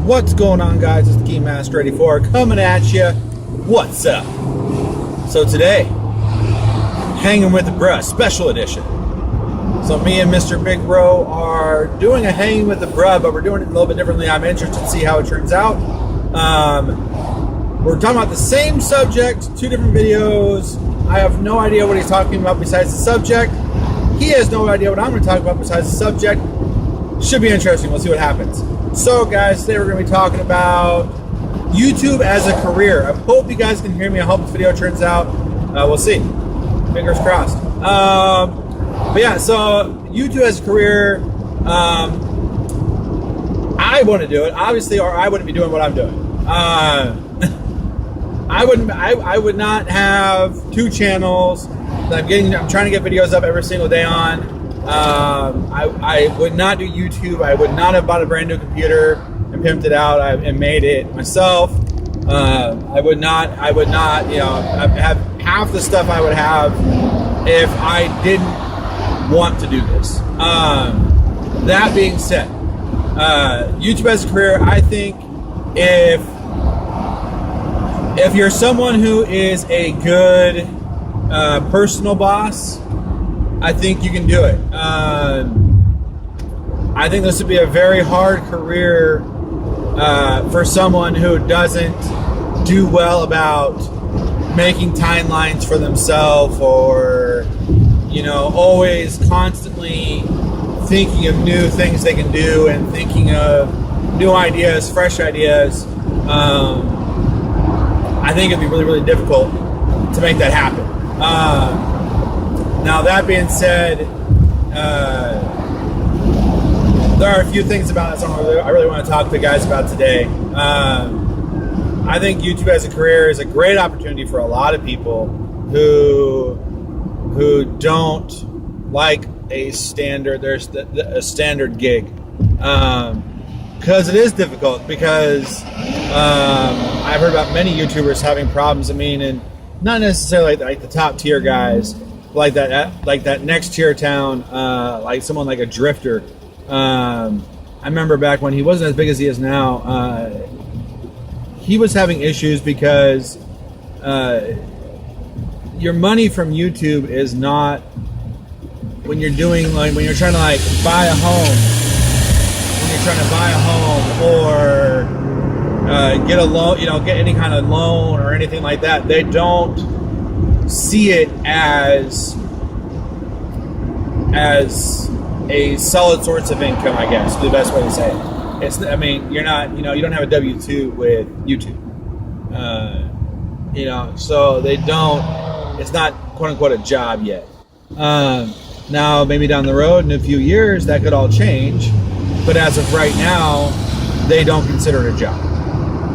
What's going on, guys? It's the Key Master 84 coming at you. What's up? So today, hanging with the bruh, special edition. So me and Mr. Big Bro are doing a hanging with the bruh, but we're doing it a little bit differently. I'm interested to see how it turns out. We're talking about the same subject, two different videos. I have no idea what he's talking about besides the subject. He has no idea what I'm going to talk about besides the subject. Should be interesting. We'll see what happens. So, guys, today we're going to be talking about YouTube as a career. I hope you guys can hear me. I hope this video turns out. We'll see. Fingers crossed. But yeah, so YouTube as a career. I want to do it, obviously, or I wouldn't be doing what I'm doing. I would not have two channels that I'm trying to get videos up every single day on. I would not do YouTube. I would not have bought a brand new computer and pimped it out and made it myself. I would not, have half the stuff I would have if I didn't want to do this. That being said, YouTube as a career, I think if you're someone who is a good personal boss, I think you can do it. I think this would be a very hard career for someone who doesn't do well about making timelines for themselves, or always constantly thinking of new things they can do and thinking of new ideas, fresh ideas. I think it'd be really, really difficult to make that happen. Now, that being said, there are a few things about this I really want to talk to you guys about today. I think YouTube as a career is a great opportunity for a lot of people who don't like a standard gig, because it is difficult. Because I've heard about many YouTubers having problems. And not necessarily like the top tier guys, like that next tier town, like someone like a Drifter. I remember back when he wasn't as big as he is now. He was having issues because your money from YouTube is not when you're trying to buy a home. When you're trying to buy a home or get a loan, get any kind of loan or anything like that, they don't see it as a solid source of income, I guess, is the best way to say it. You're not, you don't have a W-2 with YouTube. So they don't, it's not quote unquote a job yet. Now, maybe down the road in a few years, that could all change. But as of right now, they don't consider it a job.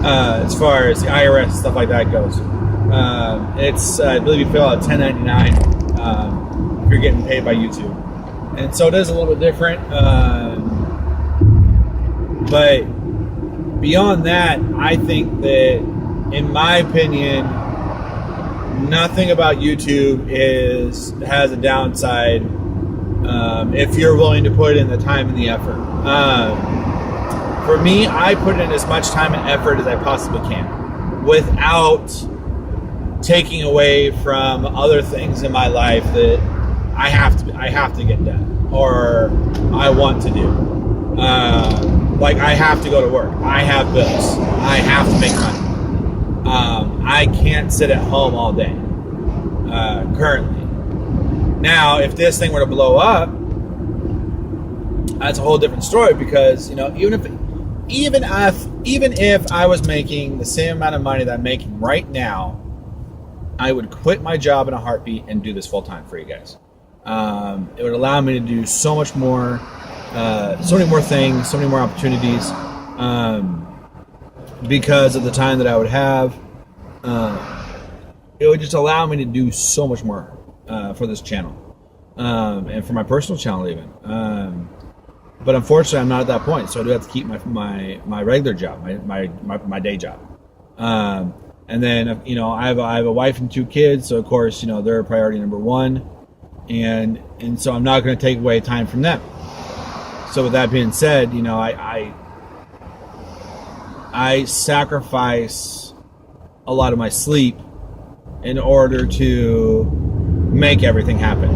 As far as the IRS and stuff like that goes. It's, I believe you fill out 1099 if you're getting paid by YouTube. And so it is a little bit different. But beyond that, I think that, in my opinion, nothing about YouTube has a downside if you're willing to put in the time and the effort. For me, I put in as much time and effort as I possibly can without taking away from other things in my life that I have to get done or I want to do. Like, I have to go to work. I have bills. I have to make money. I can't sit at home all day currently. Now, if this thing were to blow up, that's a whole different story, because even if I was making the same amount of money that I'm making right now, I would quit my job in a heartbeat and do this full time for you guys. It would allow me to do so much more, so many more things, so many more opportunities, because of the time that I would have. It would just allow me to do so much more for this channel, and for my personal channel even. But unfortunately, I'm not at that point, so I do have to keep my regular job, my day job. And then I have a wife and 2 kids, so of course they're priority number 1, and so I'm not going to take away time from them. So with that being said, I sacrifice a lot of my sleep in order to make everything happen.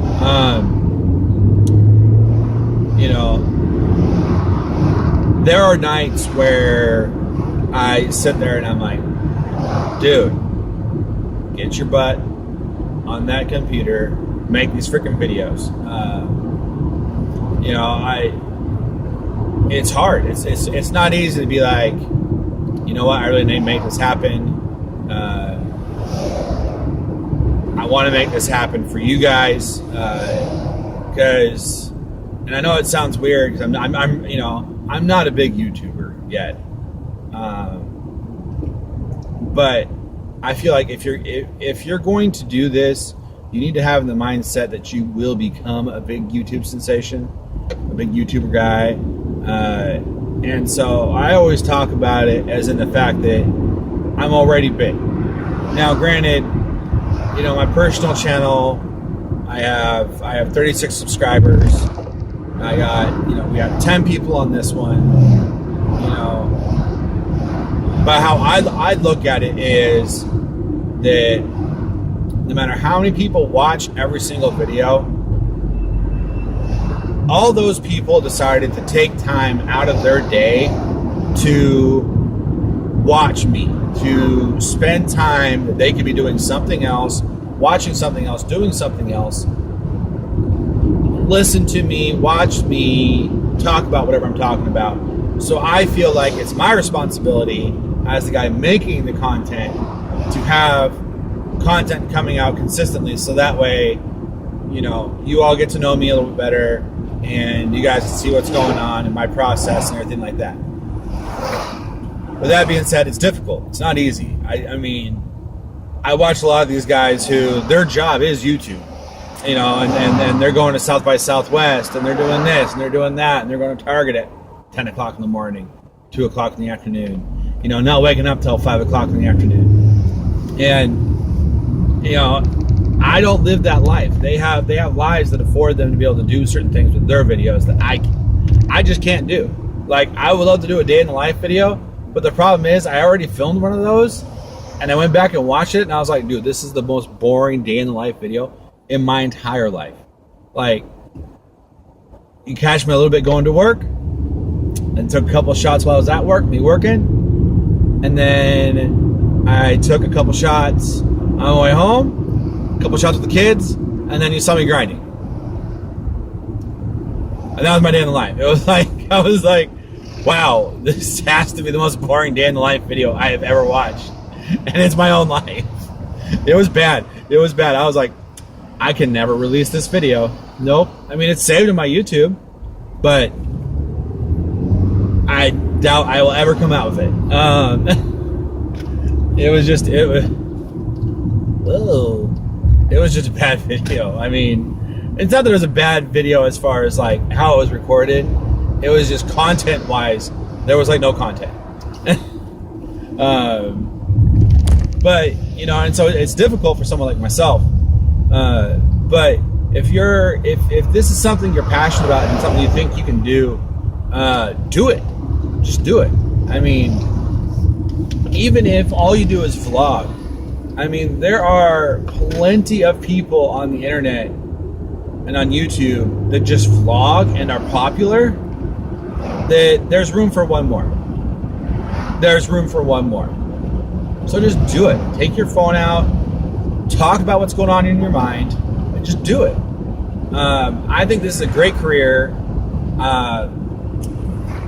You know, there are nights where I sit there and I'm like, dude, get your butt on that computer, make these freaking videos. You know, it's hard. It's not easy to be like, you know what, I really need to make this happen. I want to make this happen for you guys, because, and I know it sounds weird because I'm you know, I'm not a big YouTuber yet, but I feel like if you're going to do this, you need to have the mindset that you will become a big YouTube sensation, a big YouTuber guy, and so I always talk about it as in the fact that I'm already big. Now, granted, you know, my personal channel, I have 36 subscribers. I got, you know, we got 10 people on this one, you know. But how I look at it is that no matter how many people watch every single video, all those people decided to take time out of their day to watch me, to spend time that they could be doing something else, watching something else, doing something else, listen to me, watch me, talk about whatever I'm talking about. So I feel like it's my responsibility as the guy making the content to have content coming out consistently, so that way, you know, you all get to know me a little bit better and you guys can see what's going on in my process and everything like that. With that being said, it's difficult. It's not easy. I mean, I watch a lot of these guys who their job is YouTube, you know, and they're going to South by Southwest and they're doing this and they're doing that and they're going to Target at 10 o'clock in the morning, 2 o'clock in the afternoon, you know, not waking up till 5 o'clock in the afternoon. And, you know, I don't live that life. They have lives that afford them to be able to do certain things with their videos that I just can't do. Like, I would love to do a day in the life video, but the problem is I already filmed one of those and I went back and watched it and I was like, dude, this is the most boring day in the life video in my entire life. Like, you catch me a little bit going to work and took a couple shots while I was at work, me working, and then I took a couple shots on my way home, a couple shots with the kids, and then you saw me grinding. And that was my day in the life. It was like, I was like, wow, this has to be the most boring day in the life video I have ever watched. And it's my own life. It was bad. It was bad. I was like, I can never release this video. Nope. I mean, it's saved in my YouTube, but I doubt I will ever come out with it. It was just a bad video. I mean, it's not that it was a bad video as far as like how it was recorded. It was just content wise, there was like no content. But, you know, and so it's difficult for someone like myself. But if this is something you're passionate about and something you think you can do it. Just do it. I mean, even if all you do is vlog, I mean, there are plenty of people on the internet and on YouTube that just vlog and are popular, that there's room for one more. There's room for one more. So just do it. Take your phone out, talk about what's going on in your mind, and just do it. I think this is a great career.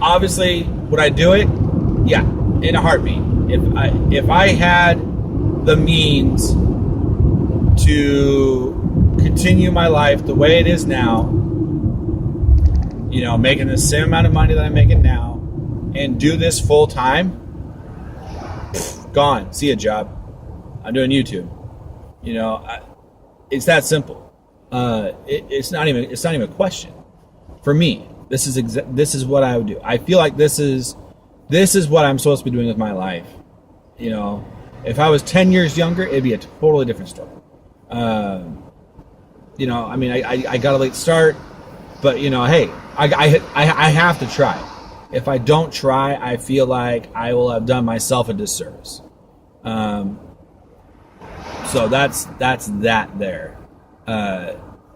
Obviously, would I do it? Yeah, in a heartbeat. If I had the means to continue my life the way it is now, you know, making the same amount of money that I'm making now, and do this full time, gone. See a job. I'm doing YouTube. You know, it's that simple. It's not even a question for me. This is what I would do. I feel like this is what I'm supposed to be doing with my life. You know, if I was 10 years younger, it'd be a totally different story. You know, I mean, I got a late start, but you know, hey, I have to try. if I don't try, I feel like I will have done myself a disservice. So that's that there.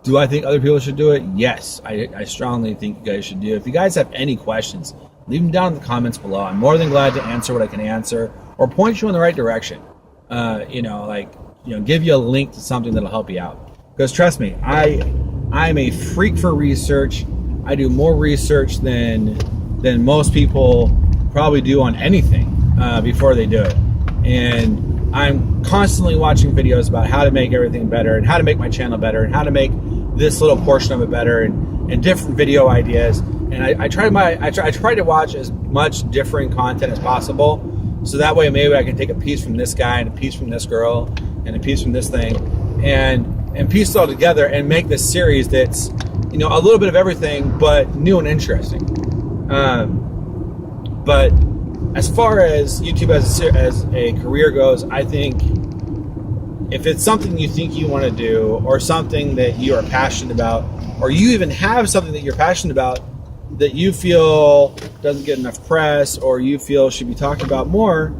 Do I think other people should do it? Yes, I strongly think you guys should do it. If you guys have any questions, leave them down in the comments below. I'm more than glad to answer what I can answer or point you in the right direction. Give you a link to something that'll help you out. Because trust me, I'm a freak for research. I do more research than most people probably do on anything before they do it. And I'm constantly watching videos about how to make everything better and how to make my channel better and how to make this little portion of it better and different video ideas. And I try to watch as much different content as possible, so that way maybe I can take a piece from this guy and a piece from this girl and a piece from this thing and piece it all together and make this series that's, a little bit of everything but new and interesting. But as far as YouTube as a career goes, I think if it's something you think you want to do, or something that you are passionate about, or you even have something that you're passionate about that you feel doesn't get enough press, or you feel should be talked about more,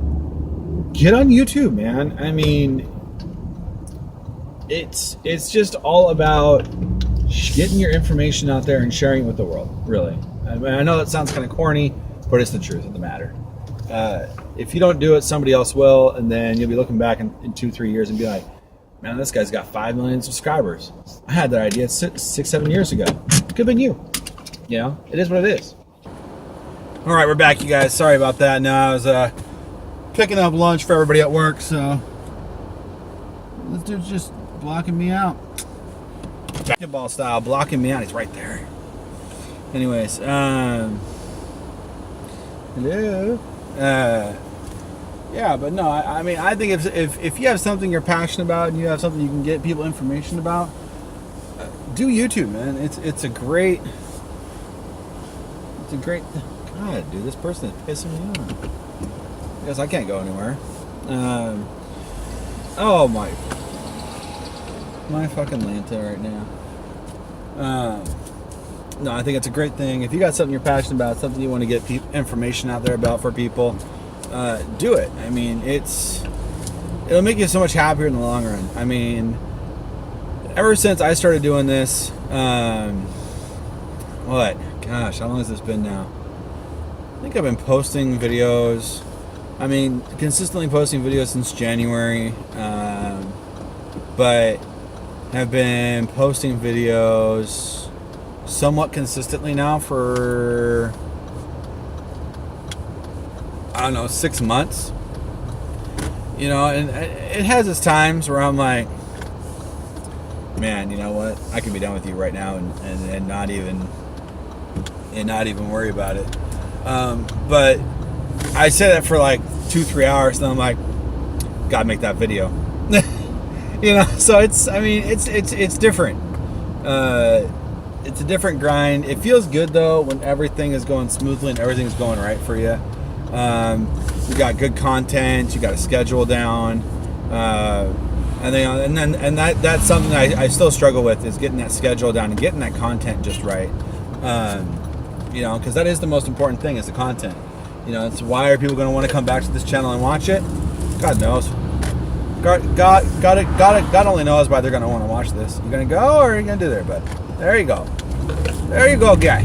get on YouTube, man. I mean, it's just all about getting your information out there and sharing it with the world, really. I mean, I know that sounds kind of corny, but it's the truth of the matter. If you don't do it, somebody else will, and then you'll be looking back in 2-3 years and be like, man, this guy's got 5 million subscribers. I had that idea 6-7 years ago. It could have been you. It is what it is. All right, we're back, you guys. Sorry about that. Now I was picking up lunch for everybody at work, so this dude's just blocking me out. Basketball style, blocking me out. He's right there. Anyways, hello. Yeah, but no, I mean, I think if you have something you're passionate about and you have something you can get people information about, do YouTube, man. It's a great. God, dude, this person is pissing me off. I guess I can't go anywhere. Oh my fucking Lanta right now. No, I think it's a great thing. If you got something you're passionate about, something you want to get information out there about for people, do it. I mean, it'll make you so much happier in the long run. I mean, ever since I started doing this, Gosh, how long has this been now? I think I've been posting videos. I mean, consistently posting videos since January, but have been posting videos somewhat consistently now for, I don't know, 6 months. And it has its times where I'm like, man, you know what? I can be done with you right now and not even worry about it. But I say that for like 2-3 hours, and then I'm like, gotta make that video. So it's different. It's a different grind. It feels good though when everything is going smoothly and everything's going right for you. You got good content, you got a schedule down, and that's something I still struggle with, is getting that schedule down and getting that content just right. Because that is the most important thing, is the content. It's why are people going to want to come back to this channel and watch it? God knows. God only knows why they're going to want to watch this. You going to go, or are you going to do there, bud? There you go. There you go, guy.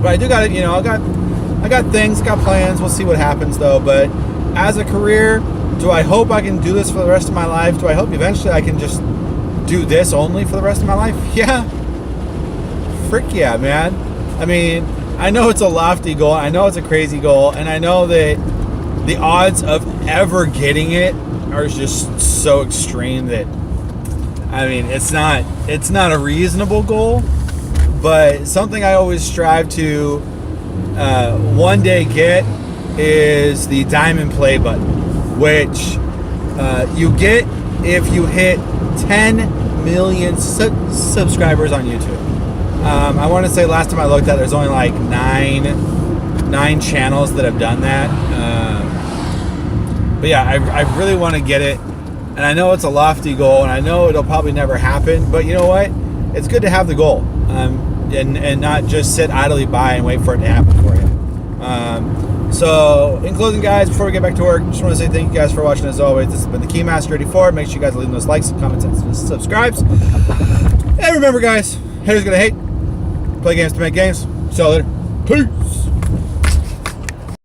But I do got it. I got things, got plans. We'll see what happens though. But as a career, do I hope I can do this for the rest of my life? Do I hope eventually I can just do this only for the rest of my life? Yeah. Frick yeah, man. I mean, I know it's a lofty goal. I know it's a crazy goal. And I know that the odds of ever getting it are just so extreme that, I mean, it's not a reasonable goal, but something I always strive to one day get is the diamond play button, which you get if you hit 10 million subscribers on YouTube. I want to say last time I looked at, there's only like nine channels that have done that. But yeah, I really want to get it, and I know it's a lofty goal, and I know it'll probably never happen. But you know what? It's good to have the goal. and not just sit idly by and wait for it to happen for you. So in closing, guys, before we get back to work, just want to say thank you guys for watching. As always, this has been the Keymaster 84. Make sure you guys leave those likes, comments, and subscribes. And remember, guys, haters gonna hate. Play games to make games. See y'all later. Peace.